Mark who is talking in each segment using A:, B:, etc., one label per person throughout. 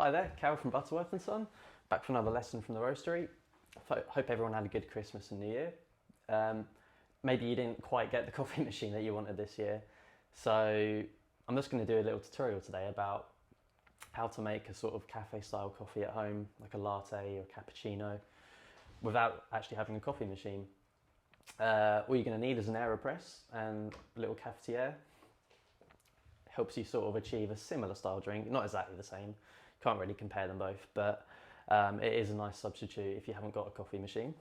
A: Hi there, Cal from Butterworth & Son, back for another lesson from the roastery. Hope everyone had a good Christmas and New Year. Maybe you didn't quite get the coffee machine that you wanted this year, so I'm just going to do a little tutorial today about how to make a sort of cafe style coffee at home, like a latte or cappuccino, without actually having a coffee machine. All you're going to need is an Aeropress and a little cafetiere. Helps you sort of achieve a similar style drink, not exactly the same, can't really compare them both, but it is a nice substitute if you haven't got a coffee machine.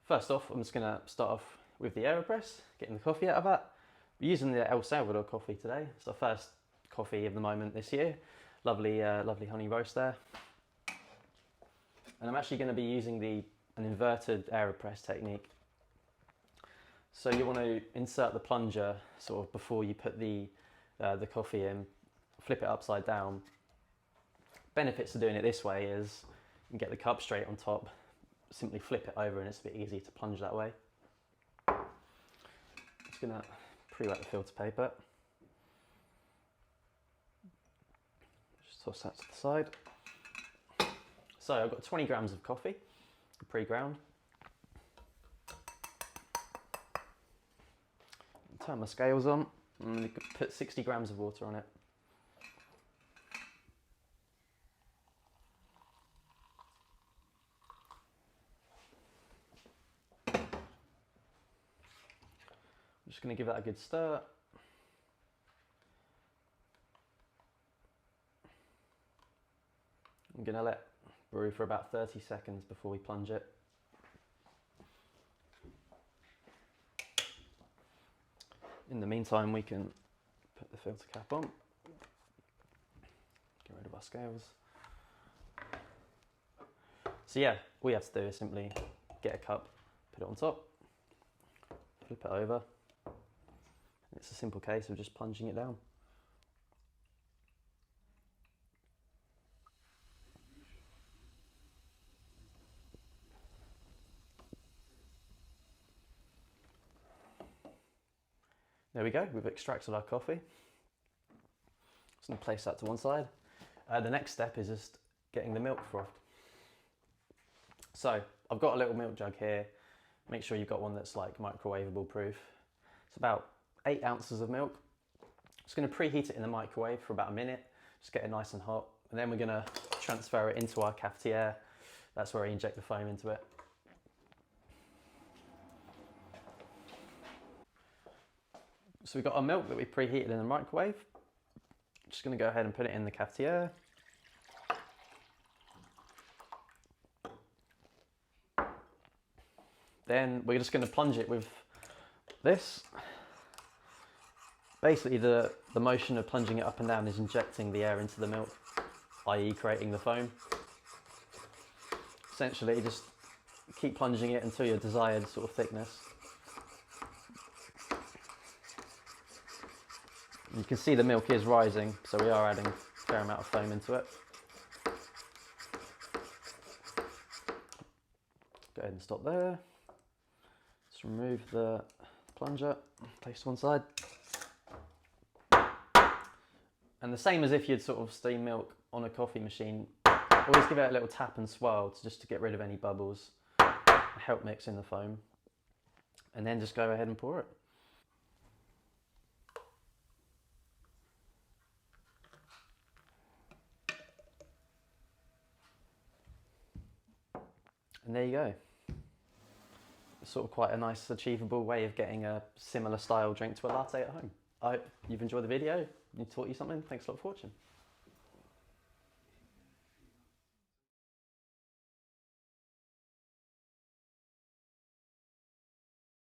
A: First off, I'm just going to start off with the Aeropress, getting the coffee out of that. We're using the El Salvador coffee today. It's our first coffee of the moment this year. Lovely, lovely honey roast there. And I'm actually going to be using an inverted Aeropress technique. So you want to insert the plunger sort of before you put the coffee in, flip it upside down. Benefits of doing it this way is you can get the cup straight on top, simply flip it over and it's a bit easier to plunge that way. Just going to pre-wet the filter paper. Just toss that to the side. So I've got 20 grams of coffee, pre-ground. Turn my scales on and put 60 grams of water on it. I'm just going to give that a good stir. I'm going to let brew for about 30 seconds before we plunge it. In the meantime, we can put the filter cap on, get rid of our scales. So yeah, all you have to do is simply get a cup, put it on top, flip it over. It's a simple case of just plunging it down. There we go, we've extracted our coffee. Just going to place that to one side. The next step is just getting the milk frothed. So I've got a little milk jug here. Make sure you've got one that's like microwavable proof. It's about 8 ounces of milk. Just going to preheat it in the microwave for about a minute, just get it nice and hot. And then we're going to transfer it into our cafetiere. That's where I inject the foam into it. So we've got our milk that we preheated in the microwave. Just going to go ahead and put it in the cafetiere. Then we're just going to plunge it with this. Basically the motion of plunging it up and down is injecting the air into the milk, i.e. creating the foam. Essentially just keep plunging it until your desired sort of thickness. You can see the milk is rising, so we are adding a fair amount of foam into it. Go ahead and stop there. Just remove the plunger, place to one side. And the same as if you'd sort of steam milk on a coffee machine, always give it a little tap and swirl just to get rid of any bubbles, help mix in the foam, and then just go ahead and pour it. And there you go. It's sort of quite a nice achievable way of getting a similar style drink to a latte at home. I hope you've enjoyed the video, it taught you something. Thanks a lot for watching.